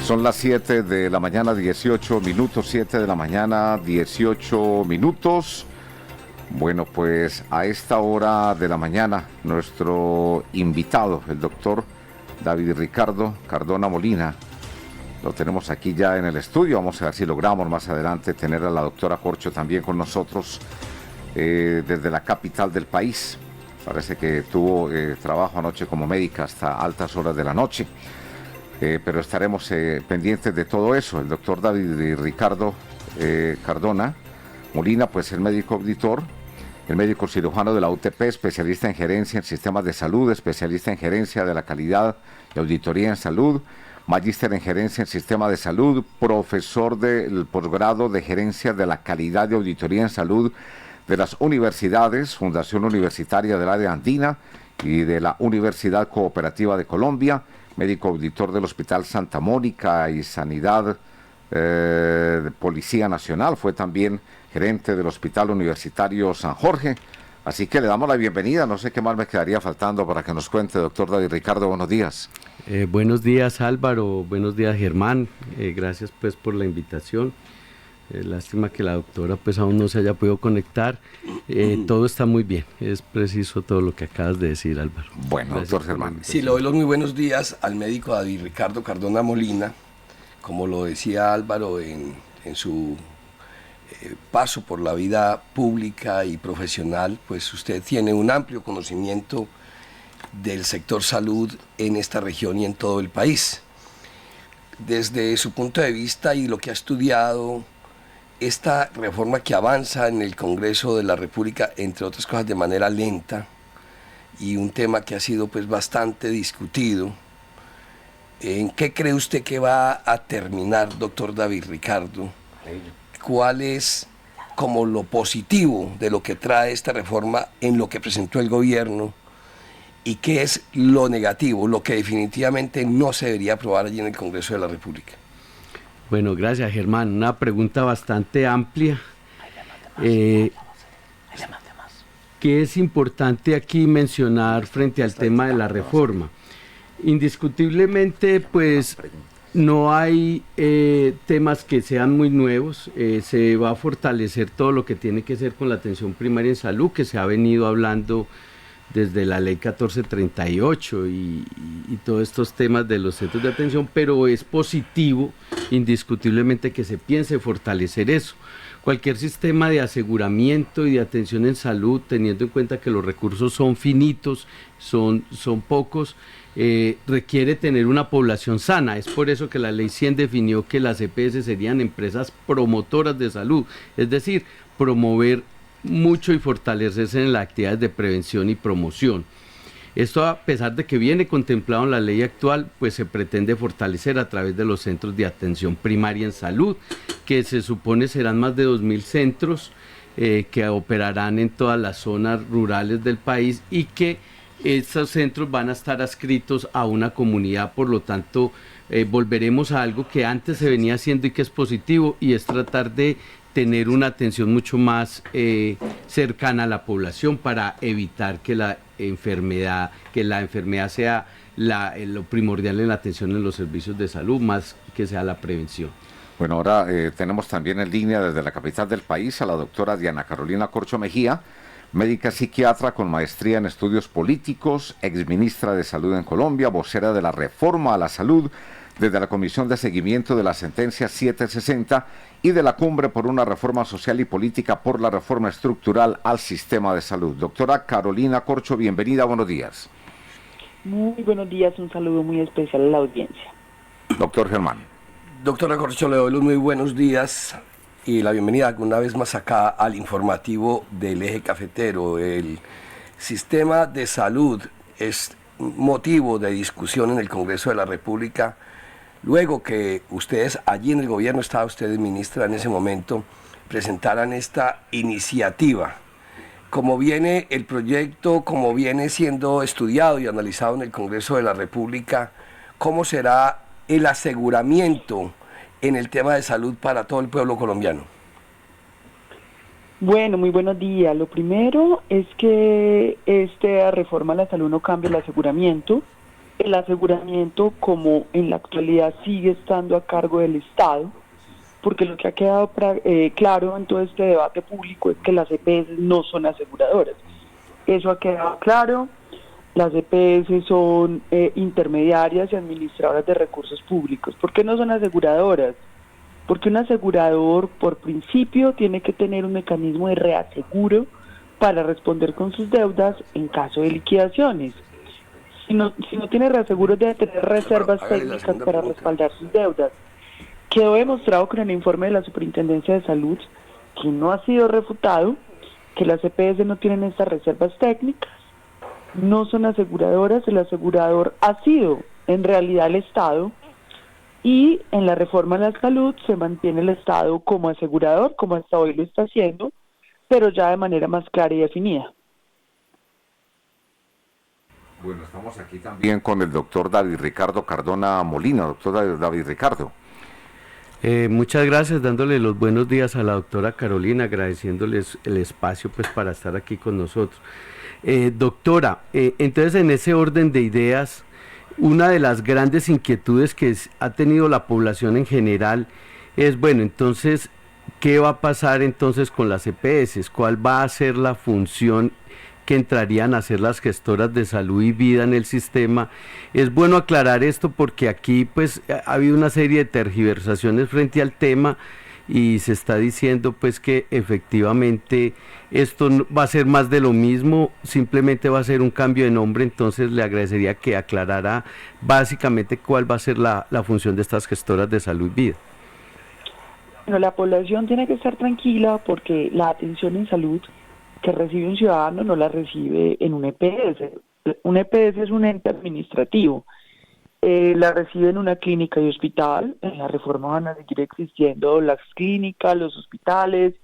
Son las 7 de la mañana, 18 minutos, 7 de la mañana, 18 minutos. Bueno, pues a esta hora de la mañana, nuestro invitado, el doctor David Ricardo Cardona Molina, lo tenemos aquí ya en el estudio. Vamos a ver si logramos más adelante tener a la doctora Corcho también con nosotros desde la capital del país. Parece que tuvo trabajo anoche como médica hasta altas horas de la noche. Pero estaremos pendientes de todo eso. El doctor David Ricardo Cardona Molina, pues el médico auditor, el médico cirujano de la UTP, especialista en gerencia en sistemas de salud, especialista en gerencia de la calidad y auditoría en salud, magíster en gerencia en sistema de salud, profesor del posgrado de gerencia de la calidad y auditoría en salud de las universidades, Fundación Universitaria del Área Andina y de la Universidad Cooperativa de Colombia, médico auditor del Hospital Santa Mónica y Sanidad de Policía Nacional, fue también gerente del Hospital Universitario San Jorge. Así que le damos la bienvenida. No sé qué más me quedaría faltando para que nos cuente, doctor David Ricardo. Buenos días. Buenos días, Álvaro. Buenos días, Germán. Gracias pues por la invitación. Lástima que la doctora pues aún no se haya podido conectar. Todo está muy bien, es preciso todo lo que acabas de decir, Álvaro. Bueno, gracias, doctor Germán. Sí, le doy los muy buenos días al médico David Ricardo Cardona Molina. Como lo decía Álvaro en su paso por la vida pública y profesional, pues usted tiene un amplio conocimiento del sector salud en esta región y en todo el país. Desde su punto de vista y lo que ha estudiado, esta reforma que avanza en el Congreso de la República, entre otras cosas de manera lenta, y un tema que ha sido pues bastante discutido, ¿en qué cree usted que va a terminar, doctor David Ricardo? ¿Cuál es como lo positivo de lo que trae esta reforma en lo que presentó el gobierno? ¿Y qué es lo negativo, lo que definitivamente no se debería aprobar allí en el Congreso de la República? Bueno, gracias, Germán. Una pregunta bastante amplia. ¿Qué es importante aquí mencionar frente al tema de la reforma? Indiscutiblemente, pues no hay temas que sean muy nuevos. Se va a fortalecer todo lo que tiene que ver con la atención primaria en salud, que se ha venido hablando desde la ley 1438 y todos estos temas de los centros de atención, pero es positivo indiscutiblemente que se piense fortalecer eso. Cualquier sistema de aseguramiento y de atención en salud, teniendo en cuenta que los recursos son finitos, son pocos, requiere tener una población sana. Es por eso que la ley 100 definió que las EPS serían empresas promotoras de salud, es decir, promover mucho y fortalecerse en las actividades de prevención y promoción. Esto, a pesar de que viene contemplado en la ley actual, pues se pretende fortalecer a través de los centros de atención primaria en salud, que se supone serán más de 2.000 centros que operarán en todas las zonas rurales del país y que estos centros van a estar adscritos a una comunidad. Por lo tanto, volveremos a algo que antes se venía haciendo y que es positivo, y es tratar de tener una atención mucho más cercana a la población para evitar que la enfermedad sea lo primordial en la atención en los servicios de salud, más que sea la prevención. Bueno, ahora tenemos también en línea desde la capital del país a la doctora Diana Carolina Corcho Mejía, médica psiquiatra con maestría en estudios políticos, exministra de Salud en Colombia, vocera de la reforma a la salud desde la Comisión de Seguimiento de la Sentencia 760 y de la Cumbre por una Reforma Social y Política por la Reforma Estructural al Sistema de Salud. Doctora Carolina Corcho, bienvenida, buenos días. Muy buenos días, un saludo muy especial a la audiencia. Doctor Germán. Doctora Corcho, le doy los muy buenos días y la bienvenida una vez más acá al informativo del Eje Cafetero. El sistema de salud es motivo de discusión en el Congreso de la República. Luego que ustedes, allí en el gobierno, estaba usted ministra en ese momento, presentaran esta iniciativa. Como viene el proyecto, como viene siendo estudiado y analizado en el Congreso de la República, ¿cómo será el aseguramiento en el tema de salud para todo el pueblo colombiano? Bueno, muy buenos días. Lo primero es que esta reforma a la salud no cambia el aseguramiento, el aseguramiento, como en la actualidad sigue estando a cargo del Estado, porque lo que ha quedado claro en todo este debate público es que las EPS no son aseguradoras. Eso ha quedado claro. Las EPS son intermediarias y administradoras de recursos públicos. ¿Por qué no son aseguradoras? Porque un asegurador, por principio, tiene que tener un mecanismo de reaseguro para responder con sus deudas en caso de liquidaciones. Si no tiene reaseguro, debe tener reservas técnicas para respaldar sus deudas. Quedó demostrado con el informe de la Superintendencia de Salud, que no ha sido refutado, que las EPS no tienen estas reservas técnicas, no son aseguradoras. El asegurador ha sido en realidad el Estado, y en la reforma de la salud se mantiene el Estado como asegurador, como hasta hoy lo está haciendo, pero ya de manera más clara y definida. Bueno, estamos aquí también con el doctor David Ricardo Cardona Molina. Doctor David Ricardo. Muchas gracias, dándole los buenos días a la doctora Carolina, agradeciéndoles el espacio pues para estar aquí con nosotros. Doctora, entonces en ese orden de ideas, una de las grandes inquietudes que ha tenido la población en general es, bueno, entonces, ¿qué va a pasar entonces con las EPS? ¿Cuál va a ser la función que entrarían a ser las gestoras de salud y vida en el sistema? Es bueno aclarar esto porque aquí pues ha habido una serie de tergiversaciones frente al tema y se está diciendo pues que efectivamente esto va a ser más de lo mismo, simplemente va a ser un cambio de nombre. Entonces le agradecería que aclarara básicamente cuál va a ser la función de estas gestoras de salud y vida. Bueno, la población tiene que estar tranquila porque la atención en salud que recibe un ciudadano no la recibe en un EPS. Un EPS es un ente administrativo. La recibe en una clínica y hospital. En la reforma van a seguir existiendo las clínicas, los hospitales,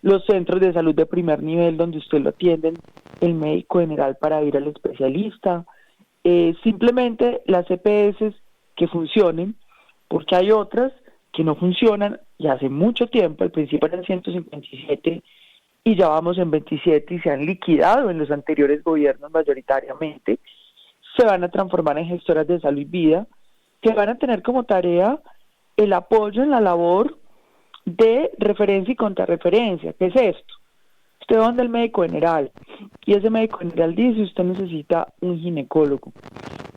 los centros de salud de primer nivel donde usted lo atienden el médico general para ir al especialista. Simplemente las EPS que funcionen, porque hay otras que no funcionan y hace mucho tiempo. Al principio eran 157 y ya vamos en 27 y se han liquidado en los anteriores gobiernos mayoritariamente. Se van a transformar en gestoras de salud y vida, que van a tener como tarea el apoyo en la labor de referencia y contrarreferencia. ¿Qué es esto? Usted va donde el médico general y ese médico general dice: usted necesita un ginecólogo.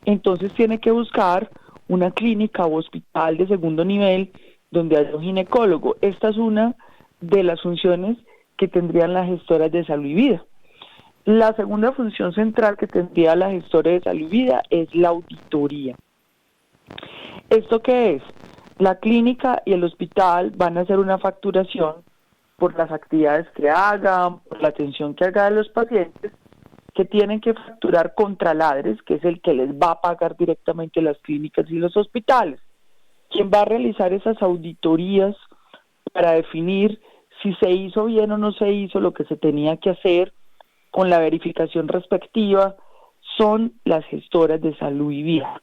Entonces tiene que buscar una clínica o hospital de segundo nivel donde haya un ginecólogo. Esta es una de las funciones que tendrían las gestoras de salud y vida. La segunda función central que tendría la gestora de salud y vida es la auditoría. ¿Esto qué es? La clínica y el hospital van a hacer una facturación por las actividades que hagan, por la atención que haga de los pacientes, que tienen que facturar contra Ladres, que es el que les va a pagar directamente las clínicas y los hospitales. ¿Quién va a realizar esas auditorías para definir si se hizo bien o no se hizo lo que se tenía que hacer con la verificación respectiva? Son las gestoras de salud y vida.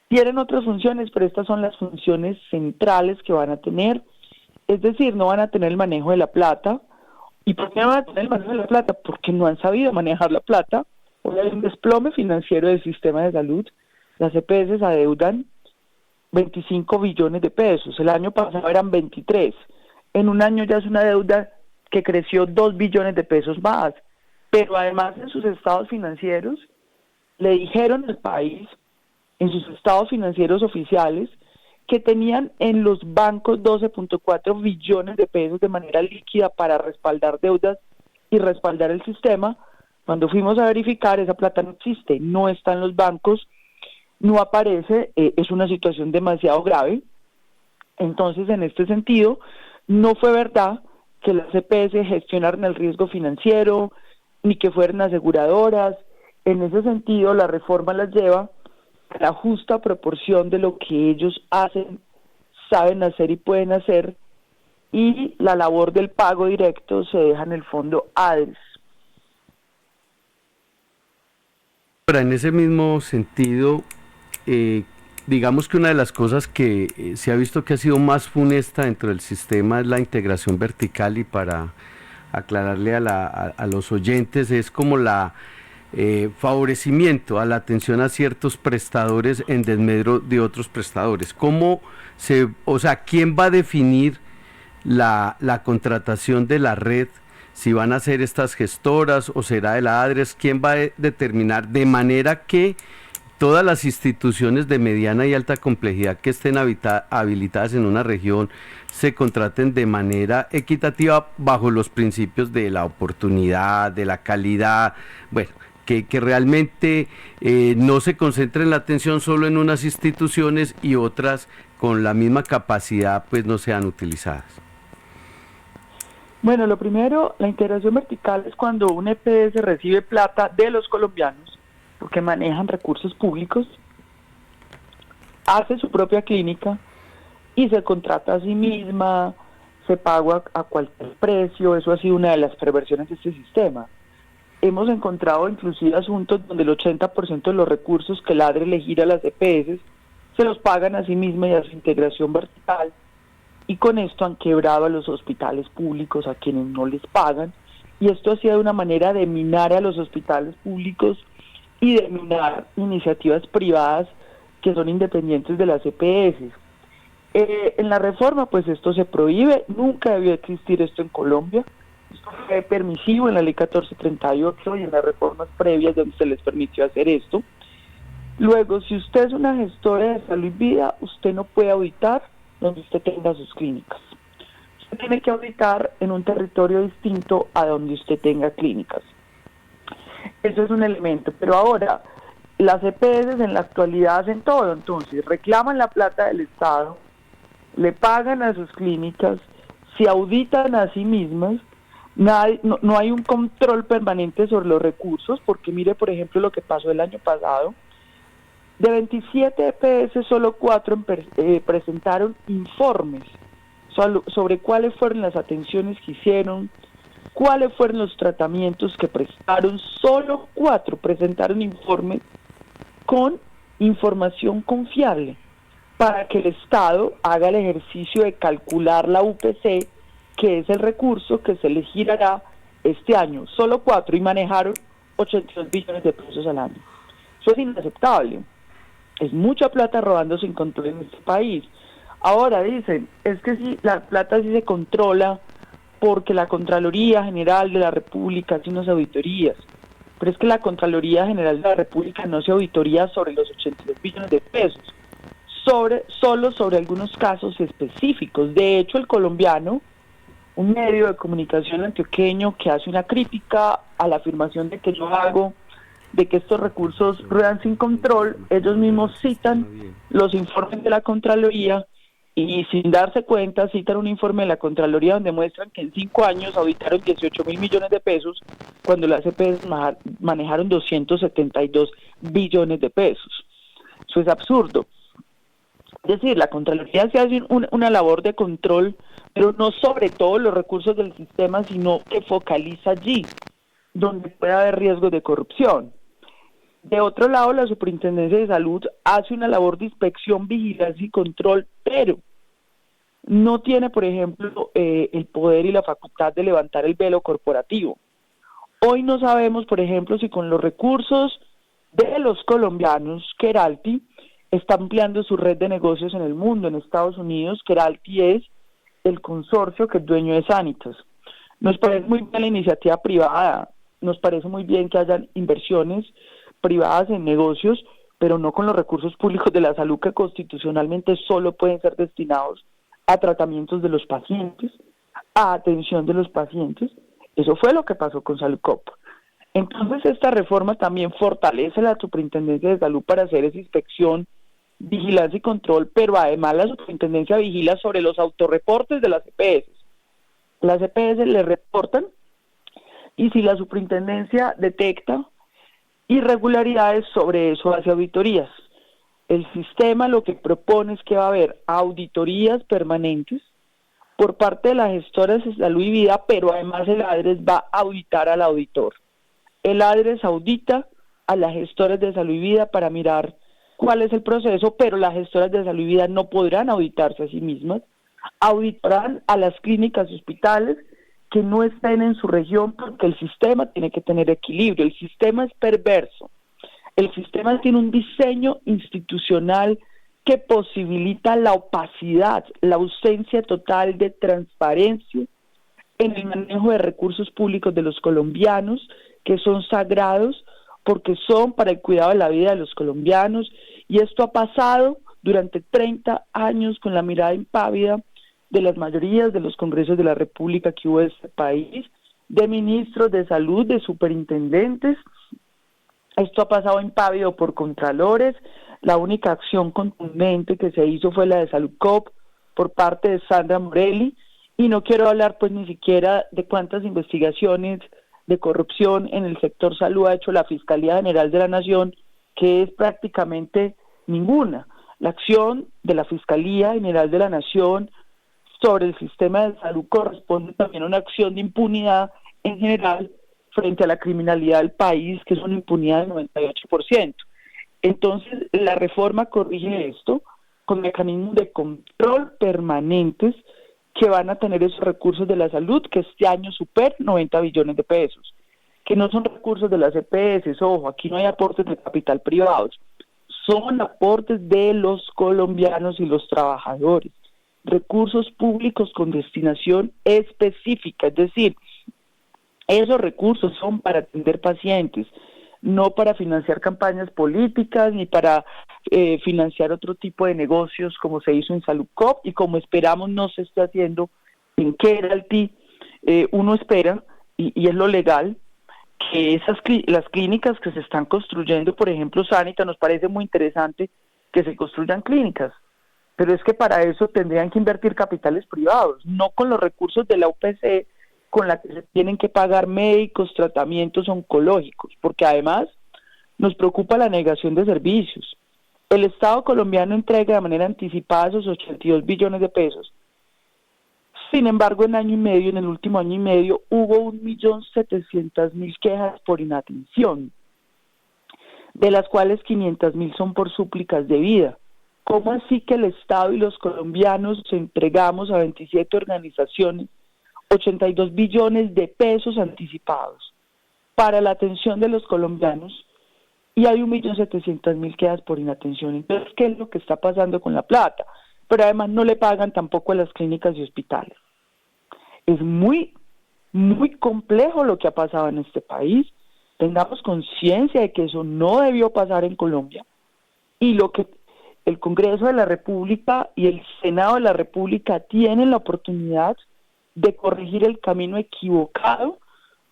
Tienen otras funciones, pero estas son las funciones centrales que van a tener. Es decir, no van a tener el manejo de la plata. ¿Y por qué no van a tener el manejo de la plata? Porque no han sabido manejar la plata. Hoy hay un desplome financiero del sistema de salud. Las EPS adeudan 25 billones de pesos. El año pasado eran 23. En un año ya es una deuda que creció 2 billones de pesos más. Pero además en sus estados financieros le dijeron al país, en sus estados financieros oficiales, que tenían en los bancos 12.4 billones de pesos de manera líquida para respaldar deudas y respaldar el sistema. Cuando fuimos a verificar, esa plata no existe, no está en los bancos, no aparece, es una situación demasiado grave. Entonces, en este sentido, no fue verdad que las EPS gestionaran el riesgo financiero, ni que fueran aseguradoras. En ese sentido, la reforma las lleva a la justa proporción de lo que ellos hacen, saben hacer y pueden hacer, y la labor del pago directo se deja en el fondo ADRES. Ahora, en ese mismo sentido, digamos que una de las cosas que se ha visto que ha sido más funesta dentro del sistema es la integración vertical, y para aclararle a los oyentes, es como favorecimiento a la atención a ciertos prestadores en desmedro de otros prestadores. ¿Quién va a definir la contratación de la red? Si van a ser estas gestoras o será de la ADRES, ¿quién va a determinar de manera que todas las instituciones de mediana y alta complejidad que estén habilitadas en una región se contraten de manera equitativa bajo los principios de la oportunidad, de la calidad, bueno, que realmente no se concentre la atención solo en unas instituciones y otras con la misma capacidad pues no sean utilizadas? Bueno, lo primero, la integración vertical es cuando un EPS recibe plata de los colombianos, porque manejan recursos públicos, hace su propia clínica y se contrata a sí misma, se paga a cualquier precio. Eso ha sido una de las perversiones de este sistema. Hemos encontrado inclusive asuntos donde el 80% de los recursos que el ADRE le gira a las EPS se los pagan a sí misma y a su integración vertical, y con esto han quebrado a los hospitales públicos, a quienes no les pagan, y esto ha sido una manera de minar a los hospitales públicos y de minar iniciativas privadas que son independientes de las EPS. En la reforma, pues esto se prohíbe, nunca debió existir esto en Colombia. Esto fue permisivo en la ley 1438 y en las reformas previas donde se les permitió hacer esto. Luego, si usted es una gestora de salud y vida, usted no puede auditar donde usted tenga sus clínicas. Usted tiene que auditar en un territorio distinto a donde usted tenga clínicas. Eso es un elemento, pero ahora las EPS en la actualidad hacen todo, entonces reclaman la plata del Estado, le pagan a sus clínicas, se auditan a sí mismas, no hay un control permanente sobre los recursos, porque mire por ejemplo lo que pasó el año pasado. De 27 EPS, solo 4 presentaron informes sobre cuáles fueron las atenciones que hicieron, cuáles fueron los tratamientos que prestaron. Solo 4 presentaron informes con información confiable para que el Estado haga el ejercicio de calcular la UPC, que es el recurso que se le girará este año. Solo 4, y manejaron 82 billones de pesos al año. Eso es inaceptable. Es mucha plata robando sin control en este país. Ahora dicen, es que sí, la plata sí se controla porque la Contraloría General de la República hace unas auditorías. Pero es que la Contraloría General de la República no hace auditorías sobre los 82 billones de pesos, solo sobre algunos casos específicos. De hecho, El Colombiano, un medio de comunicación antioqueño que hace una crítica a la afirmación de que yo hago, de que estos recursos ruedan sin control, ellos mismos citan los informes de la Contraloría y sin darse cuenta citan un informe de la Contraloría donde muestran que en 5 años auditaron 18.000 millones de pesos cuando las EPS manejaron 272 billones de pesos. Eso es absurdo. Es decir, la Contraloría se hace una labor de control, pero no sobre todos los recursos del sistema, sino que focaliza allí donde puede haber riesgos de corrupción. De otro lado, la Superintendencia de Salud hace una labor de inspección, vigilancia y control, pero no tiene, por ejemplo, el poder y la facultad de levantar el velo corporativo. Hoy no sabemos, por ejemplo, si con los recursos de los colombianos, Keralty está ampliando su red de negocios en el mundo. En Estados Unidos, Keralty es el consorcio que es dueño de Sanitas. Nos parece muy bien la iniciativa privada, nos parece muy bien que hayan inversiones privadas en negocios, pero no con los recursos públicos de la salud que constitucionalmente solo pueden ser destinados a tratamientos de los pacientes, a atención de los pacientes. Eso fue lo que pasó con Saludcop. Entonces esta reforma también fortalece la Superintendencia de Salud para hacer esa inspección, vigilancia y control, pero además la Superintendencia vigila sobre los autorreportes de las EPS. Las EPS le reportan y si la Superintendencia detecta irregularidades sobre eso hace auditorías. El sistema lo que propone es que va a haber auditorías permanentes por parte de las gestoras de salud y vida, pero además el ADRES va a auditar al auditor. El ADRES audita a las gestoras de salud y vida para mirar cuál es el proceso, pero las gestoras de salud y vida no podrán auditarse a sí mismas, auditarán a las clínicas y hospitales que no estén en su región, porque el sistema tiene que tener equilibrio. El sistema es perverso. El sistema tiene un diseño institucional que posibilita la opacidad, la ausencia total de transparencia en el manejo de recursos públicos de los colombianos, que son sagrados porque son para el cuidado de la vida de los colombianos, y esto ha pasado durante 30 años con la mirada impávida de las mayorías de los congresos de la República que hubo en este país, de ministros de salud, de superintendentes. Esto ha pasado impávido por contralores. La única acción contundente que se hizo fue la de Saludcop por parte de Sandra Morelli, y no quiero hablar pues ni siquiera de cuántas investigaciones de corrupción en el sector salud ha hecho la Fiscalía General de la Nación, que es prácticamente ninguna. La acción de la Fiscalía General de la Nación sobre el sistema de salud corresponde también a una acción de impunidad en general frente a la criminalidad del país, que es una impunidad del 98%. Entonces, la reforma corrige esto con mecanismos de control permanentes que van a tener esos recursos de la salud, que este año superan 90 billones de pesos, que no son recursos de las EPS, ojo, aquí no hay aportes de capital privados, son aportes de los colombianos y los trabajadores, recursos públicos con destinación específica, es decir, esos recursos son para atender pacientes, no para financiar campañas políticas ni para financiar otro tipo de negocios como se hizo en Saludcop y como esperamos no se esté haciendo en Keralty. Uno espera, y es lo legal, que las clínicas que se están construyendo, por ejemplo Sanita, nos parece muy interesante que se construyan clínicas, pero es que para eso tendrían que invertir capitales privados, no con los recursos de la UPC, con la que se tienen que pagar médicos, tratamientos oncológicos, porque además nos preocupa la negación de servicios. El Estado colombiano entrega de manera anticipada esos 82 billones de pesos. Sin embargo, en el último año y medio, hubo 1.700.000 quejas por inatención, de las cuales 500.000 son por súplicas de vida. ¿Cómo así que el Estado y los colombianos entregamos a 27 organizaciones 82 billones de pesos anticipados para la atención de los colombianos y hay 1.700.000 quedas por inatención? Entonces, ¿qué es lo que está pasando con la plata? Pero además no le pagan tampoco a las clínicas y hospitales. Es muy, muy complejo lo que ha pasado en este país. Tengamos conciencia de que eso no debió pasar en Colombia, y lo que el Congreso de la República y el Senado de la República tienen la oportunidad de corregir el camino equivocado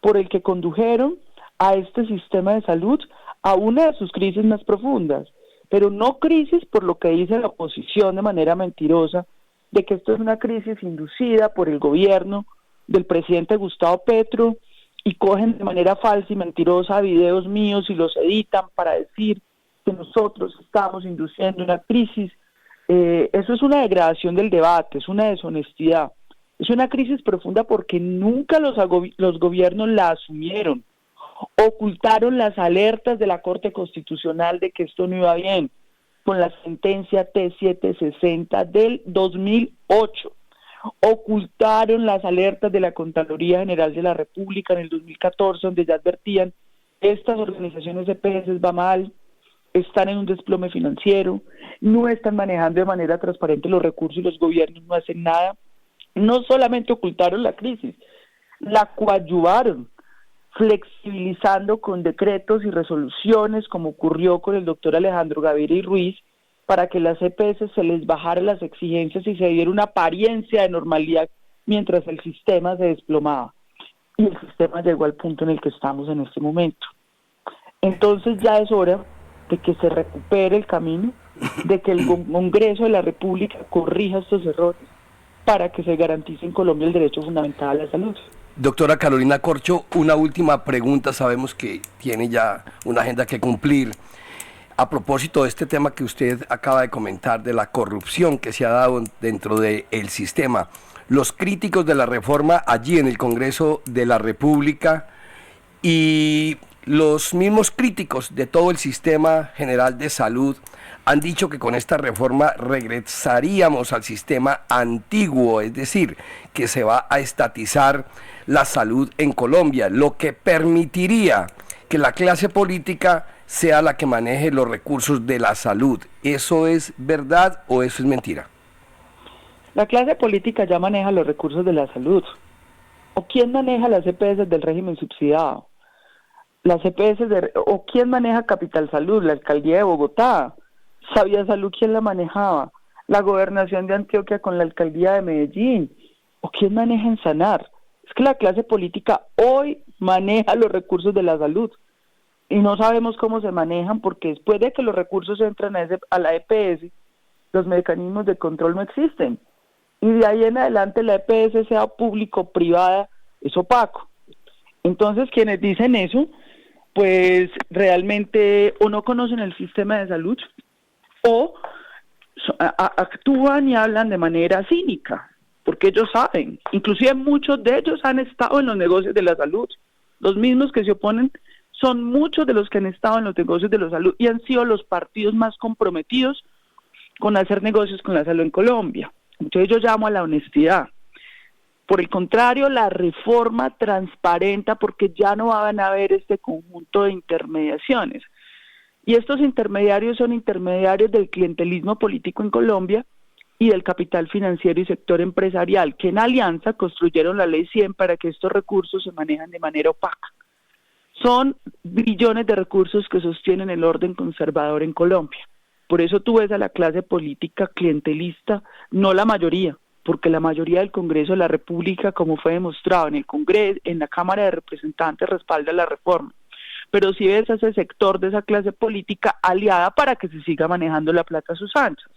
por el que condujeron a este sistema de salud a una de sus crisis más profundas, pero no crisis por lo que dice la oposición de manera mentirosa, de que esto es una crisis inducida por el gobierno del presidente Gustavo Petro, y cogen de manera falsa y mentirosa videos míos y los editan para decir que nosotros estamos induciendo una crisis. Eso es una degradación del debate, es una deshonestidad. Es una crisis profunda porque nunca los gobiernos la asumieron, ocultaron las alertas de la Corte Constitucional de que esto no iba bien, con la sentencia T760 del 2008, ocultaron las alertas de la Contraloría General de la República en el 2014, donde ya advertían, estas organizaciones EPS va mal, están en un desplome financiero, no están manejando de manera transparente los recursos y los gobiernos no hacen nada. No solamente ocultaron la crisis, la coadyuvaron, flexibilizando con decretos y resoluciones, como ocurrió con el doctor Alejandro Gaviria y Ruiz, para que las EPS se les bajaran las exigencias y se diera una apariencia de normalidad mientras el sistema se desplomaba. Y el sistema llegó al punto en el que estamos en este momento. Entonces ya es hora de que se recupere el camino, de que el Congreso de la República corrija estos errores, para que se garantice en Colombia el derecho fundamental a la salud. Doctora Carolina Corcho, una última pregunta, sabemos que tiene ya una agenda que cumplir. A propósito de este tema que usted acaba de comentar, de la corrupción que se ha dado dentro del sistema, los críticos de la reforma allí en el Congreso de la República y Los mismos críticos de todo el sistema general de salud han dicho que con esta reforma regresaríamos al sistema antiguo, es decir, que se va a estatizar la salud en Colombia, lo que permitiría que la clase política sea la que maneje los recursos de la salud. ¿Eso es verdad o eso es mentira? La clase política ya maneja los recursos de la salud. ¿O quién maneja las EPS del régimen subsidiado? Las EPS ¿o quién maneja Capital Salud? La Alcaldía de Bogotá. ¿Sabía Salud quién la manejaba? La Gobernación de Antioquia con la Alcaldía de Medellín. ¿O quién maneja en Sanar? Es que la clase política hoy maneja los recursos de la salud. Y no sabemos cómo se manejan porque después de que los recursos entran a la EPS, los mecanismos de control no existen. Y de ahí en adelante la EPS, sea público o privada, es opaco. Entonces quienes dicen eso, pues realmente o no conocen el sistema de salud o actúan y hablan de manera cínica, porque ellos saben, inclusive muchos de ellos han estado en los negocios de la salud. Los mismos que se oponen son muchos de los que han estado en los negocios de la salud y han sido los partidos más comprometidos con hacer negocios con la salud en Colombia. Entonces yo llamo a la honestidad. Por el contrario, la reforma transparenta porque ya no van a haber este conjunto de intermediaciones. Y estos intermediarios son intermediarios del clientelismo político en Colombia y del capital financiero y sector empresarial, que en alianza construyeron la Ley 100 para que estos recursos se manejan de manera opaca. Son billones de recursos que sostienen el orden conservador en Colombia. Por eso tú ves a la clase política clientelista, no la mayoría, porque la mayoría del Congreso de la República, como fue demostrado en el Congreso, en la Cámara de Representantes, respalda la reforma. Pero sí ves a ese sector de esa clase política aliada para que se siga manejando la plata a sus anchas,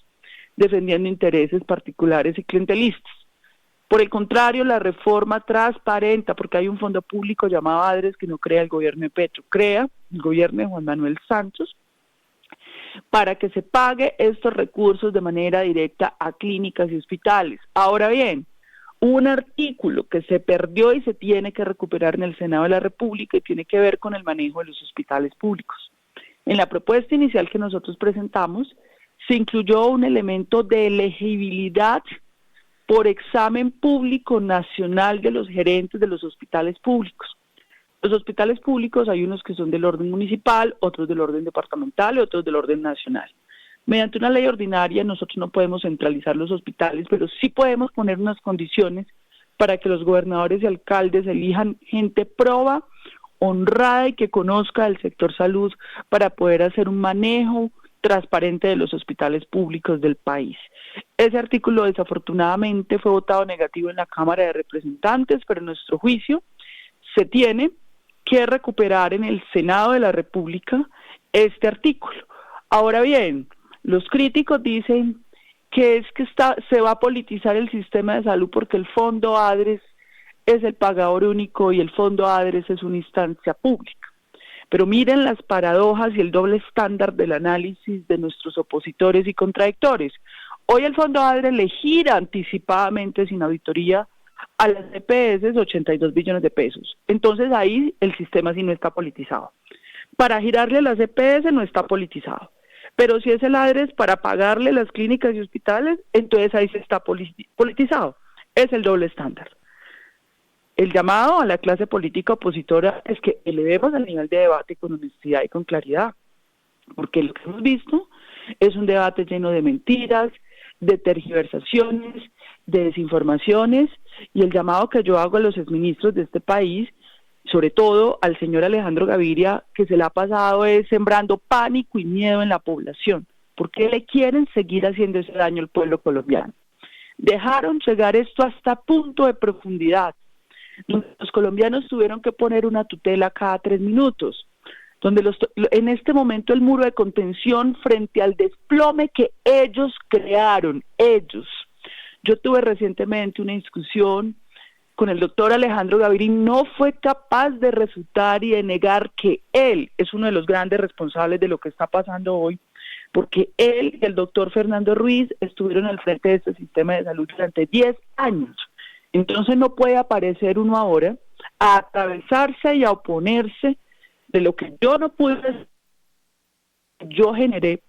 defendiendo intereses particulares y clientelistas. Por el contrario, la reforma transparenta, porque hay un fondo público llamado ADRES que no crea el gobierno de Petro, crea el gobierno de Juan Manuel Santos, para que se pague estos recursos de manera directa a clínicas y hospitales. Ahora bien, un artículo que se perdió y se tiene que recuperar en el Senado de la República y tiene que ver con el manejo de los hospitales públicos. En la propuesta inicial que nosotros presentamos, se incluyó un elemento de elegibilidad por examen público nacional de los gerentes de los hospitales públicos. Los hospitales públicos hay unos que son del orden municipal, otros del orden departamental y otros del orden nacional. Mediante una ley ordinaria nosotros no podemos centralizar los hospitales, pero sí podemos poner unas condiciones para que los gobernadores y alcaldes elijan gente proba, honrada y que conozca el sector salud para poder hacer un manejo transparente de los hospitales públicos del país. Ese artículo desafortunadamente fue votado negativo en la Cámara de Representantes, pero en nuestro juicio se tiene que recuperar en el Senado de la República este artículo. Ahora bien, los críticos dicen que se va a politizar el sistema de salud porque el Fondo ADRES es el pagador único y el Fondo ADRES es una instancia pública. Pero miren las paradojas y el doble estándar del análisis de nuestros opositores y contradictores. Hoy el Fondo ADRES le gira anticipadamente sin auditoría a las EPS 82 billones de pesos. Entonces ahí el sistema sí no está politizado. Para girarle a las EPS no está politizado. Pero si es el ADRES para pagarle las clínicas y hospitales, entonces ahí se está politizado. Es el doble estándar. El llamado a la clase política opositora es que elevemos el nivel de debate con honestidad y con claridad, porque lo que hemos visto es un debate lleno de mentiras, de tergiversaciones, de desinformaciones, y el llamado que yo hago a los exministros de este país, sobre todo al señor Alejandro Gaviria, que se le ha pasado es sembrando pánico y miedo en la población, porque le quieren seguir haciendo ese daño al pueblo colombiano. Dejaron llegar esto hasta punto de profundidad, donde los colombianos tuvieron que poner una tutela cada 3 minutos, donde en este momento el muro de contención frente al desplome que ellos crearon, ellos. Yo tuve recientemente una discusión con el doctor Alejandro Gaviria, no fue capaz de refutar y de negar que él es uno de los grandes responsables de lo que está pasando hoy, porque él y el doctor Fernando Ruiz estuvieron al frente de este sistema de salud durante 10 años. Entonces no puede aparecer uno ahora a atravesarse y a oponerse de lo que yo no pude, yo generé.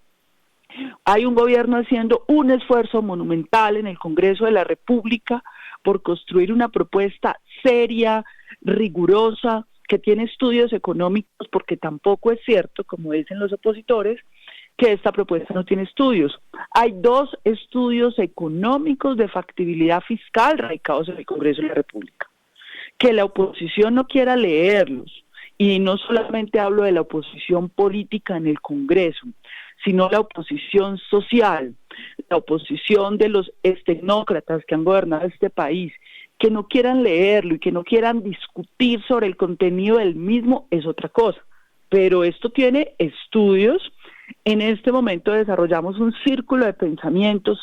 Hay un gobierno haciendo un esfuerzo monumental en el Congreso de la República por construir una propuesta seria, rigurosa, que tiene estudios económicos, porque tampoco es cierto, como dicen los opositores, que esta propuesta no tiene estudios. Hay 2 estudios económicos de factibilidad fiscal radicados en el Congreso de la República. Que la oposición no quiera leerlos, y no solamente hablo de la oposición política en el Congreso, sino la oposición social, la oposición de los tecnócratas que han gobernado este país, que no quieran leerlo y que no quieran discutir sobre el contenido del mismo es otra cosa. Pero esto tiene estudios. En este momento desarrollamos un círculo de pensamiento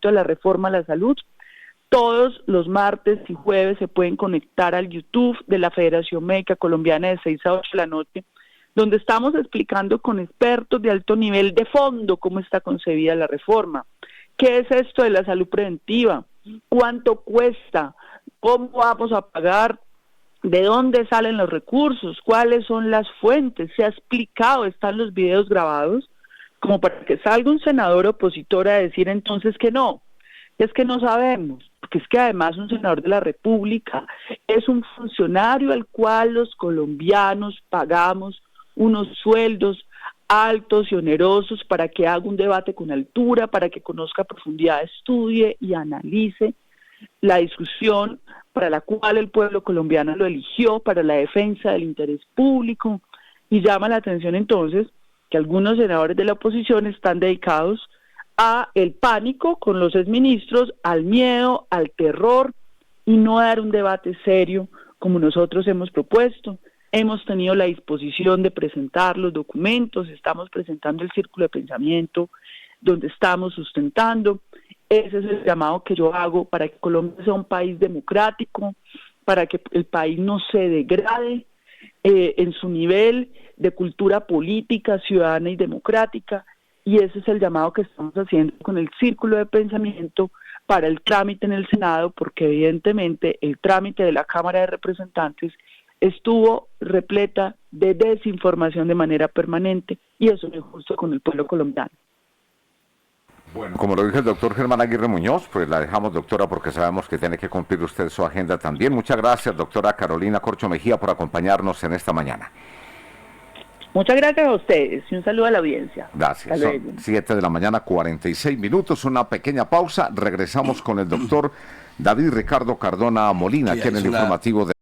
de la reforma a la salud. Todos los martes y jueves se pueden conectar al YouTube de la Federación Médica Colombiana de 6 a 8 de la noche, donde estamos explicando con expertos de alto nivel de fondo cómo está concebida la reforma. ¿Qué es esto de la salud preventiva? ¿Cuánto cuesta? ¿Cómo vamos a pagar? ¿De dónde salen los recursos? ¿Cuáles son las fuentes? Se ha explicado, están los videos grabados, como para que salga un senador opositor a decir entonces que no. Es que no sabemos, porque es que además un senador de la República es un funcionario al cual los colombianos pagamos unos sueldos altos y onerosos para que haga un debate con altura, para que conozca a profundidad, estudie y analice la discusión para la cual el pueblo colombiano lo eligió, para la defensa del interés público. Y llama la atención entonces que algunos senadores de la oposición están dedicados a el pánico con los exministros, al miedo, al terror, y no a dar un debate serio como nosotros hemos propuesto. Hemos tenido la disposición de presentar los documentos, estamos presentando el círculo de pensamiento, donde estamos sustentando. Ese es el llamado que yo hago para que Colombia sea un país democrático, para que el país no se degrade en su nivel de cultura política, ciudadana y democrática, y ese es el llamado que estamos haciendo con el círculo de pensamiento para el trámite en el Senado, porque evidentemente el trámite de la Cámara de Representantes estuvo repleta de desinformación de manera permanente, y eso no es justo con el pueblo colombiano. Bueno, como lo dijo el doctor Germán Aguirre Muñoz, pues la dejamos, doctora, porque sabemos que tiene que cumplir usted su agenda también. Muchas gracias, doctora Carolina Corcho Mejía, por acompañarnos en esta mañana. Muchas gracias a ustedes y un saludo a la audiencia. Gracias. Son 7 de la mañana, 46 minutos, una pequeña pausa. Regresamos con el doctor David Ricardo Cardona Molina, aquí en el informativo de